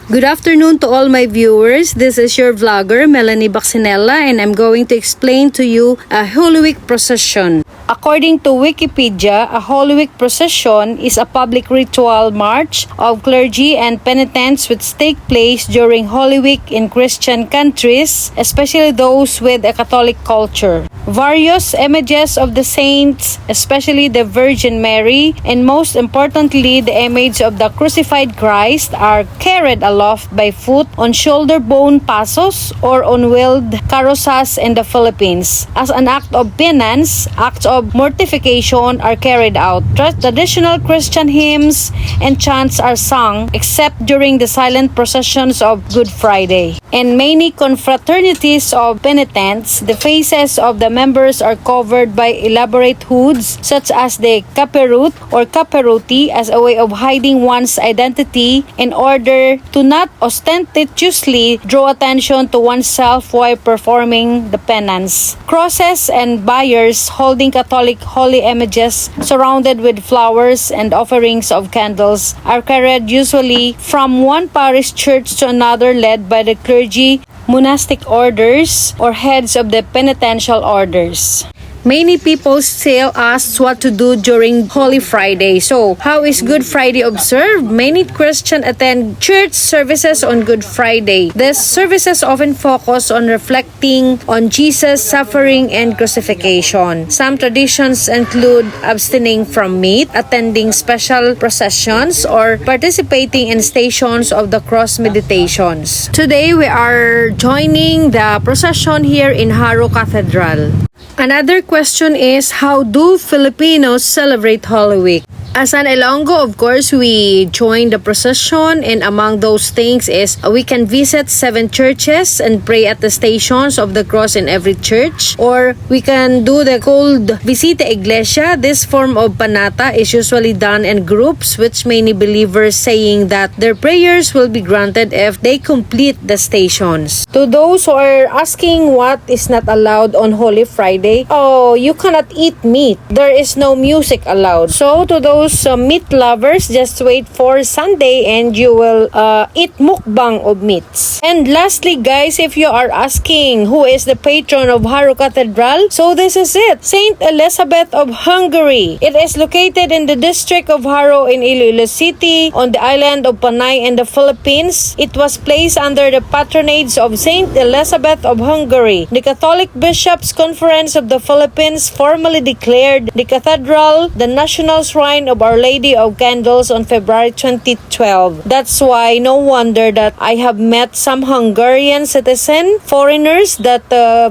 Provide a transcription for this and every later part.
Good afternoon to all my viewers. This is your vlogger, Melanie Baxinella, and I'm going to explain to you a Holy Week procession. According to Wikipedia, a Holy Week procession is a public ritual march of clergy and penitents which take place during Holy Week in Christian countries, especially those with a Catholic culture. Various images of the saints, especially the Virgin Mary, and most importantly, the image of the crucified Christ, are carried aloft by foot on shoulder bone pasos or on wheeled carrozas in the Philippines. As an act of penance, acts of mortification are carried out. Traditional Christian hymns and chants are sung except during the silent processions of Good Friday. In many confraternities of penitents, the faces of the members are covered by elaborate hoods such as the caperut or caperuti as a way of hiding one's identity in order to not ostentatiously draw attention to oneself while performing the penance. Crosses and biers holding Catholic holy images surrounded with flowers and offerings of candles are carried usually from one parish church to another, led by the clergy, monastic orders, or heads of the penitential orders. Many people still ask what to do during Holy Friday. So, how is Good Friday observed? Many Christians attend church services on Good Friday. These services often focus on reflecting on Jesus' suffering and crucifixion. Some traditions include abstaining from meat, attending special processions, or participating in stations of the cross meditations. Today, we are joining the procession here in Haro Cathedral. Another question is, how do Filipinos celebrate Holy Week? As an Ilonggo, of course, we join the procession, and among those things is we can visit 7 churches and pray at the stations of the cross in every church, or we can do the called Visita Iglesia. This form of panata is usually done in groups, which many believers saying that their prayers will be granted if they complete the stations. To those who are asking what is not allowed on Holy Friday, oh, you cannot eat meat. There is no music allowed. So to those meat lovers, just wait for Sunday and you will eat mukbang of meats. And lastly, guys, if you are asking who is the patron of Haro Cathedral, so this is it, Saint Elizabeth of Hungary. It is located in the district of Haro in ILOILO City on the island of Panay in the Philippines. It was placed under the patronage of Saint Elizabeth of Hungary. The Catholic Bishops' Conference of the Philippines formally declared the cathedral the national shrine of Our Lady of Candles on February 2012. That's why no wonder that I have met some Hungarian foreigners that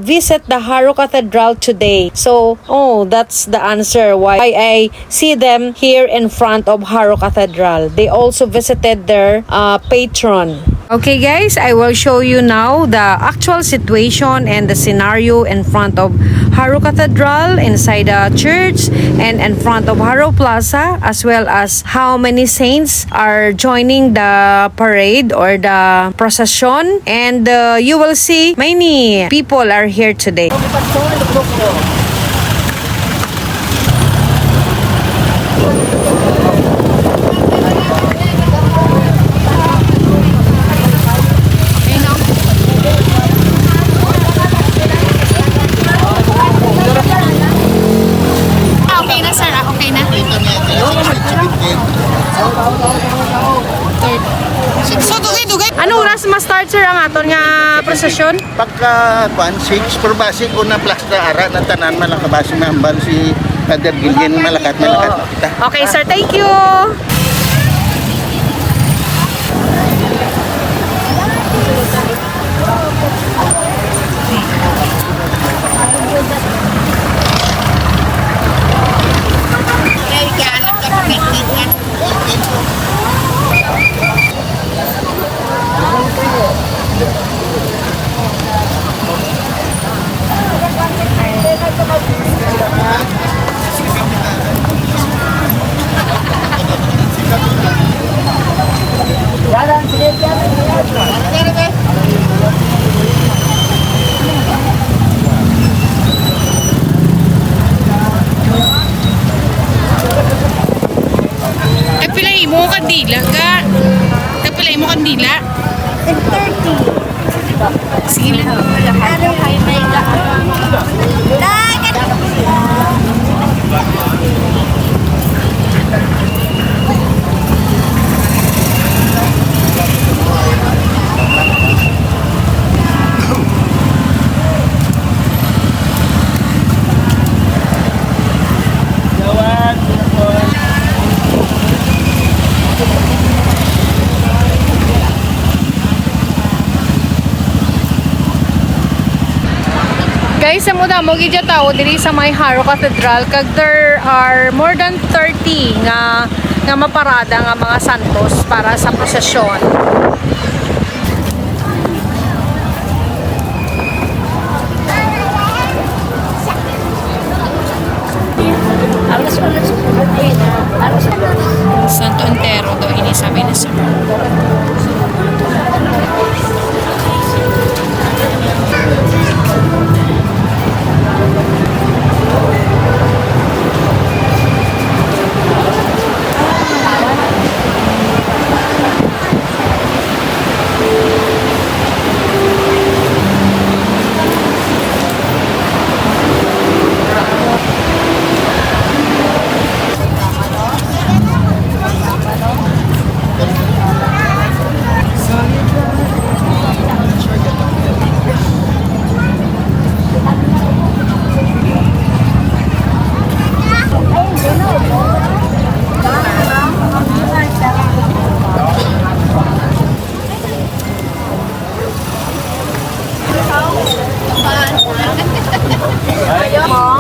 visit the Haro Cathedral today. So, that's the answer why I see them here in front of Haro Cathedral. They also visited their patron. Okay guys, I will show you now the actual situation and the scenario in front of Haro Cathedral, inside the church, and in front of Haro Plaza, as well as how many saints are joining the parade or the procession. And you will see many people are here today. Ano oras ma-start sir ang aton nga prosesyon? Pagka 6 per base ko na plasta ara na tanan malakabase mahambal si Father Gillian malakat kita. Okay sir, thank you. Kapilay mo kandila ka. Kapilay mo kandila. 30. Sige lang. Ano kayo may Guys, sa muda mo gidya tao diri sa may Haro Cathedral kag there are more than 30 nga maparada nga mga santos para sa prosesyon. Santo Antero daw ini sabi ni Sir.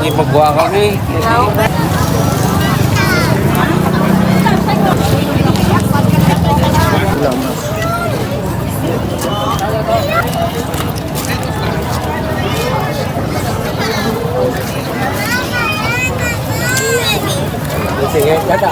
Hindi magbuha kami. Sige, kata.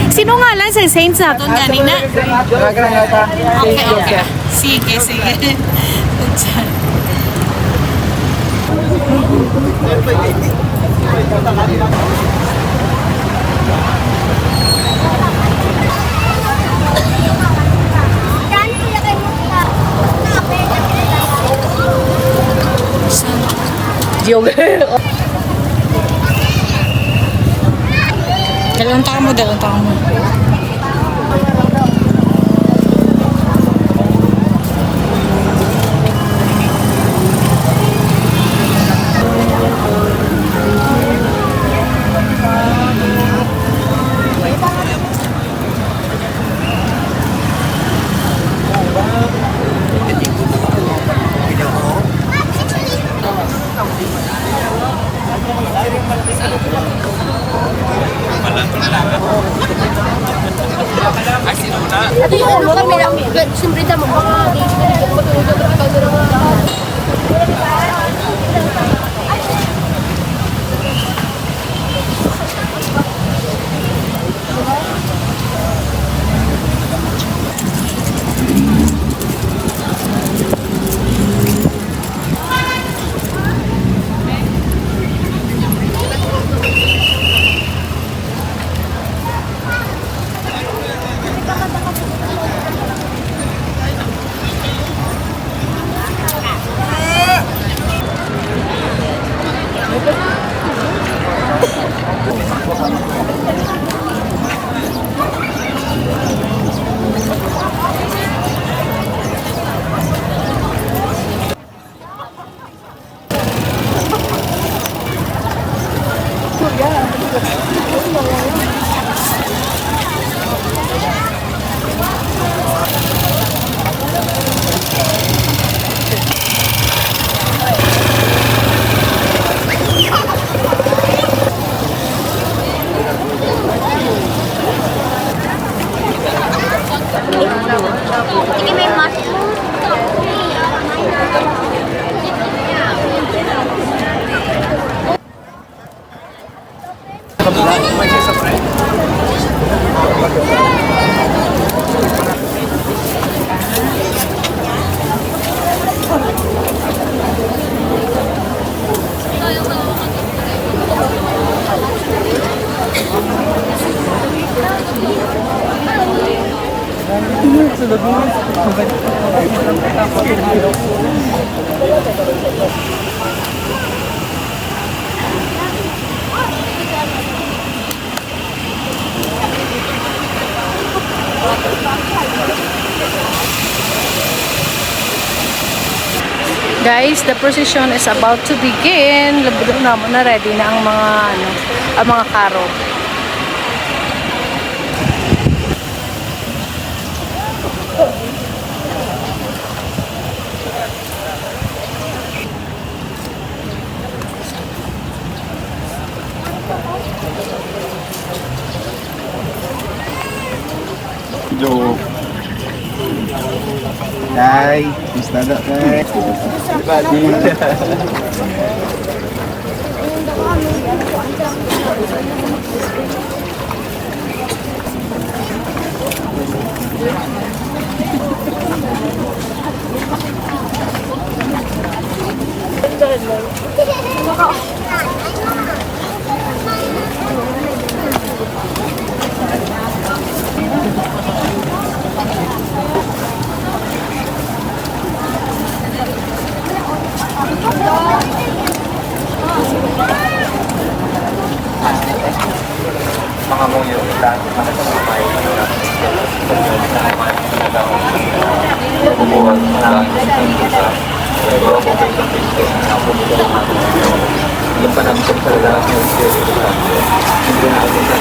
Sino nga lang sa Saints natin kanina? Okay, okay. Sige, sige. Dalawang tao mo. Guys, the procession is about to begin. Na ready na ang mga karo. Jo. Day, gusto na day. Mga mong yung lahat ng mga samay yung panamsok sa lahat ng hindi na ako sa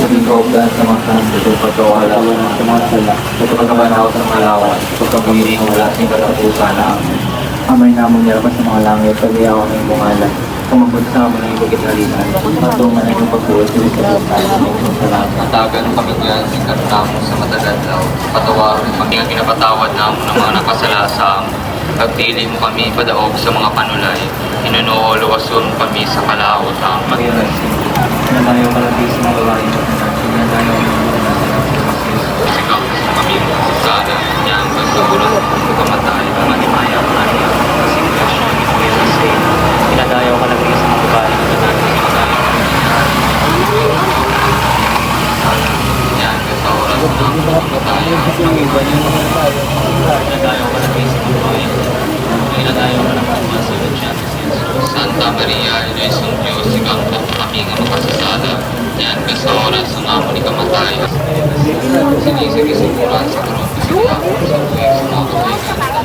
Sabi ko ba sa mga kanto ito pagkawalawan ng sumasala sa pagkabanaw sa malawan pagkabuhiring ang lasing katapusan na amay namon niya sa mga langit pag-iyaw ng bungalan kumabot sa mo ng ibagit halinan matungan ang iyong pagkulit sa salamat matagan ng kamigyan sa kartamo sa matagal daw patawarin pati ang pinapatawad namo ng mga nakasalasang pagpili mo kami padaog sa mga panulay inunoo luwason kami sa kalaotang mag-irasin na tayo malagi sa mga babae na tayo sigaw kami sana yan pagkagulat pagkamatay pagkamatay pagkamatay pagkamatay pagkamatay pinadayaw ka lagi sa mga babae na natin sa mga yan kasauran na pagkamatay pinadayaw ka lagi sa mga babae pinadayaw ka ng mga masulot siya Santa Maria, Iloisong Diyos, ikaw ang aming makasasala. Yan ka sa oras ng amo ni kamatay. Sinisig isiguran sa karoon kasigla sa buhay sa mga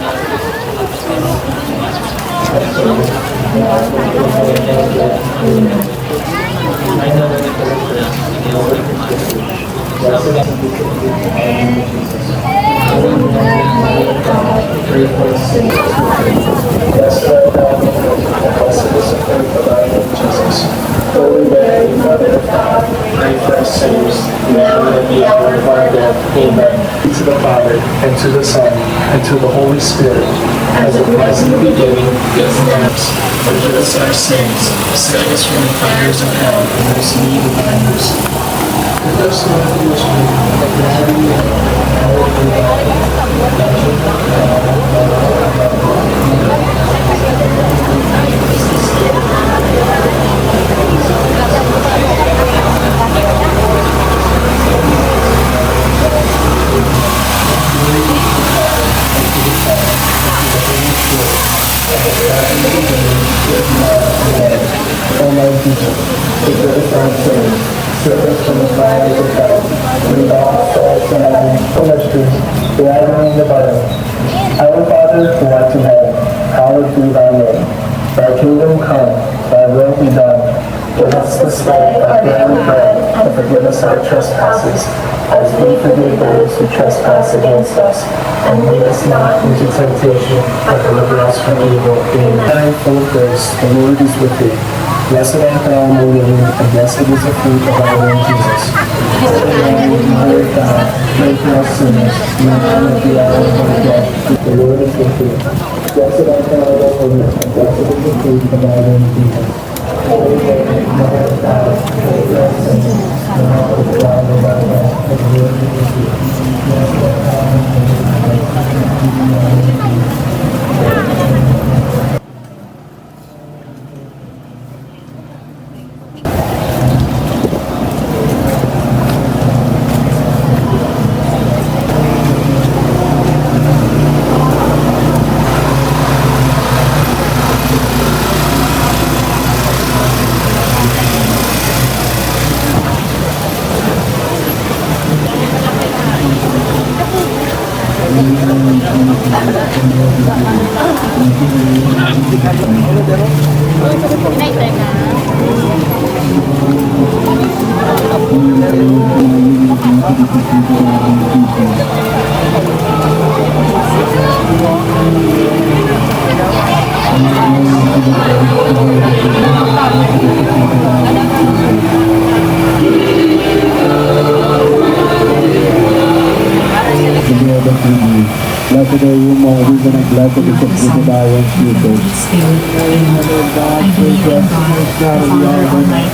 Holy Mary, Mother of God, pray for us sinners, now and at the hour of our death. Amen. To the Father, and to the Son, and to the Holy Spirit, as it was in the beginning, is now. Forgive us our sins, save us from the fires of hell, and those in need of thy mercy. Let us not be ashamed, but rather be Almighty Jesus, forgive us our sins, save us from the fires of hell, lead all souls to heaven, ministers, the agony in the bottom. Our Father, who art in heaven, hallowed be thy name. Thy kingdom come, thy will be done. Give us this day our daily bread, and forgive us our trespasses, as we forgive those who trespass against us. And lead us not into temptation, but deliver us from evil. Amen. Full of grace, the Lord is with thee. Blessed art thou among women, and blessed is the fruit of thy womb, Jesus. Holy Mary, Mother of God, pray for us sinners, now and at the hour of our death. The Lord is with thee. Blessed art thou among women, and blessed is the fruit of thy womb, Jesus. Holy Mary, Mother of God, pray for us sinners, now and at the hour of our death. The Lord is with thee. Blessed art thou among women, and blessed is the fruit of thy womb, Jesus. Blessed are you among women, and blessed is the fruit of thy womb, Jesus.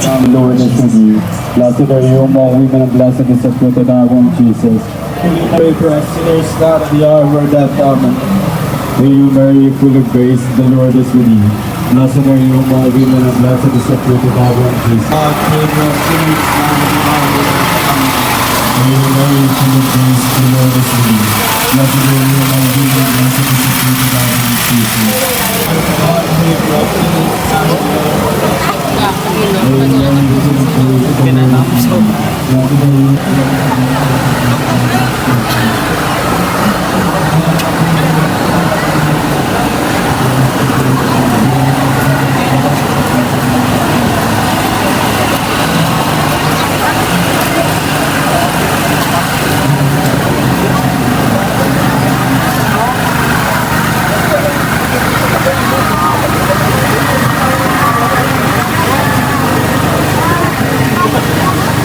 The Lord is with you. Blessed are you among women, and blessed is the fruit of thy womb, Jesus. Pray for us sinners, now at the hour of our death. Amen. Hail Mary, full of grace, the Lord is with you. Blessed are you among women, and blessed is the fruit of thy womb, Jesus. Pray for us sinners, now at the hour of our death. Amen. Hail Mary, full of grace, the Lord is with you. Blessed are you among women, and blessed is the fruit of thy womb, Jesus. God, pray for us sinners, now at the hour of our death. Hail Mary, full of grace, the Lord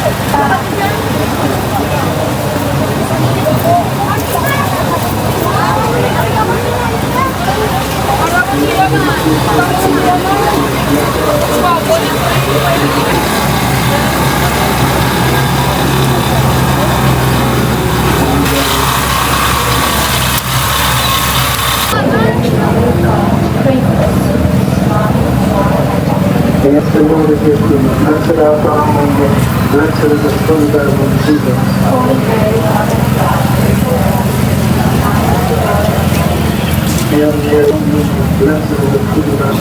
is with you. Blessed are you. Yes, the Lord is with you. Blessed art thou among women. Blessed is the fruit of thy womb, Jesus. Hail Mary, blessed is the fruit of thy womb.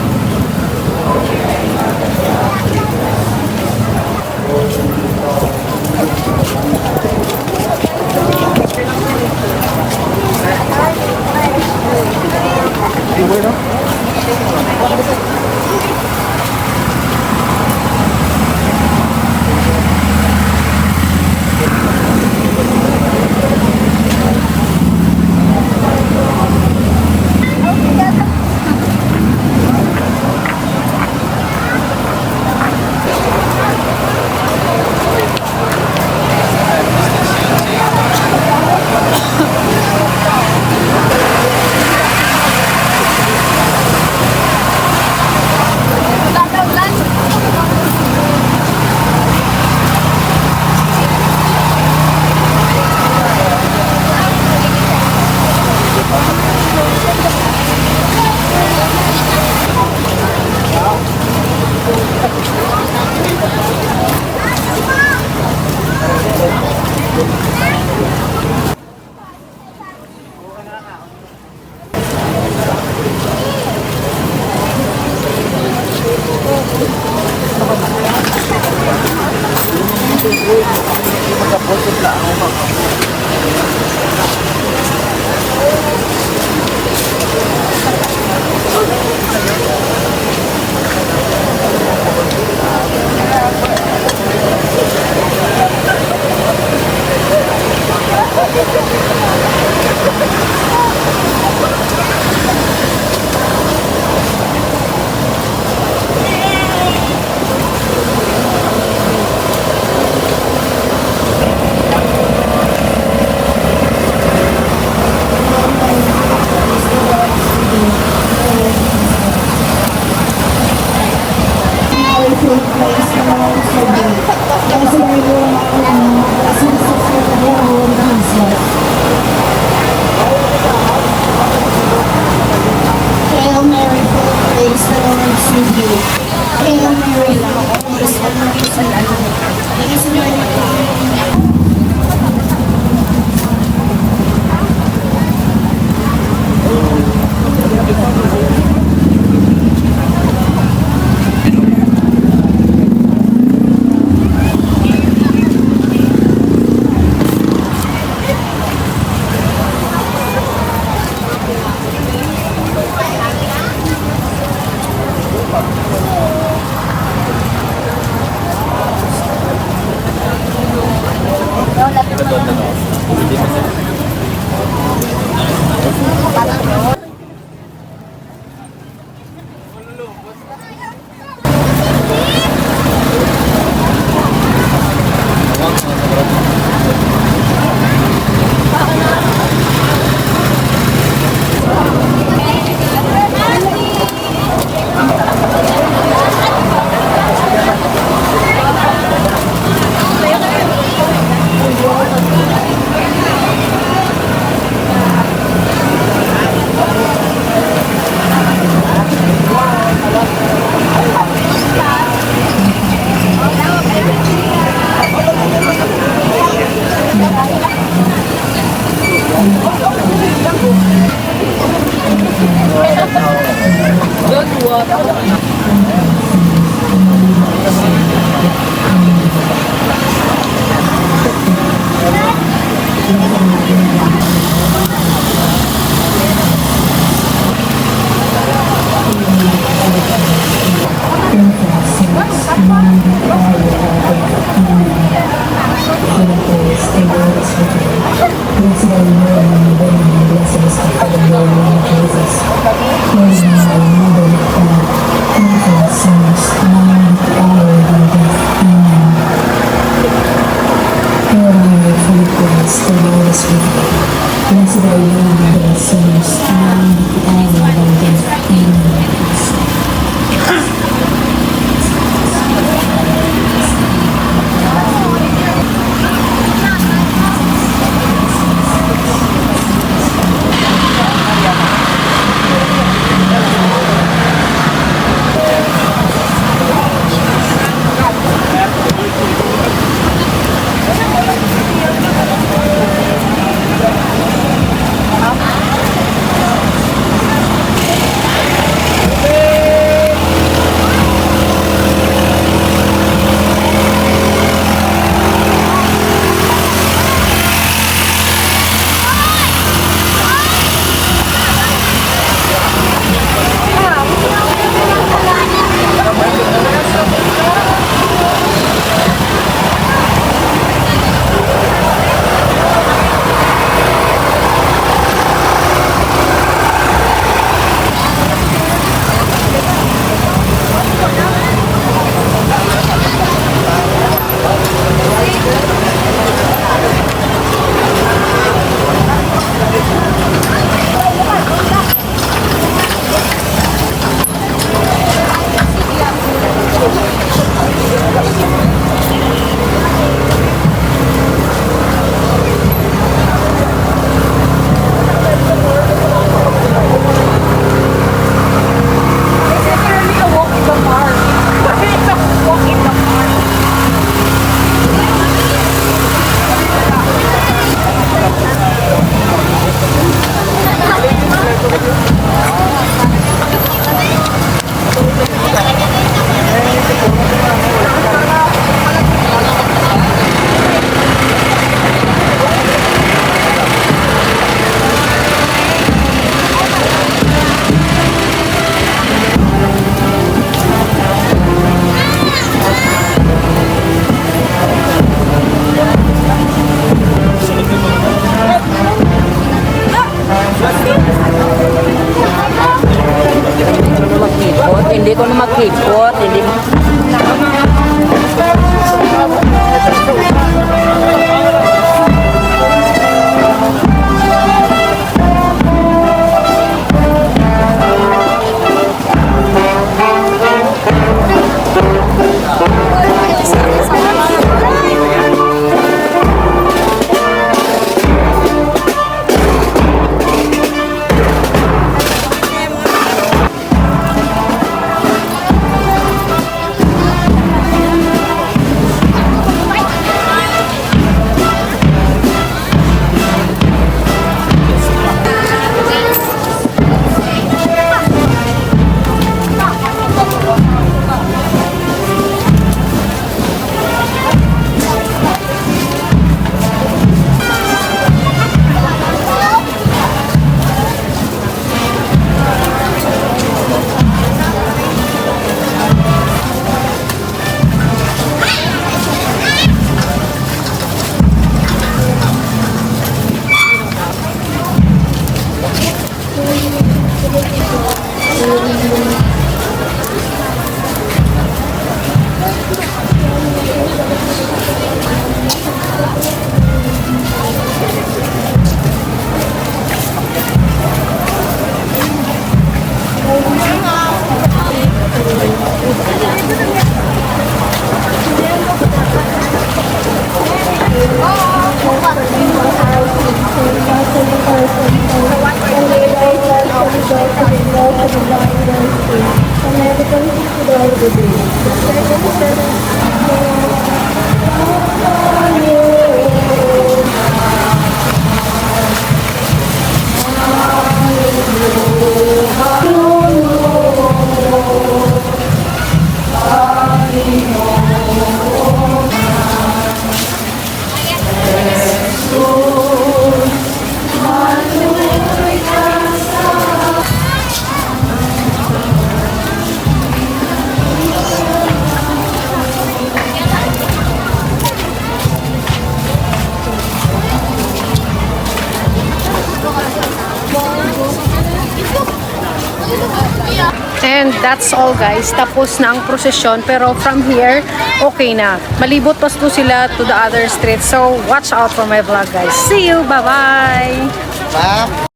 And that's all guys. Tapos na ang prosesyon. Pero from here, okay na. Malibot pa to sila to the other street. So watch out for my vlog guys. See you. Bye-bye. Pa?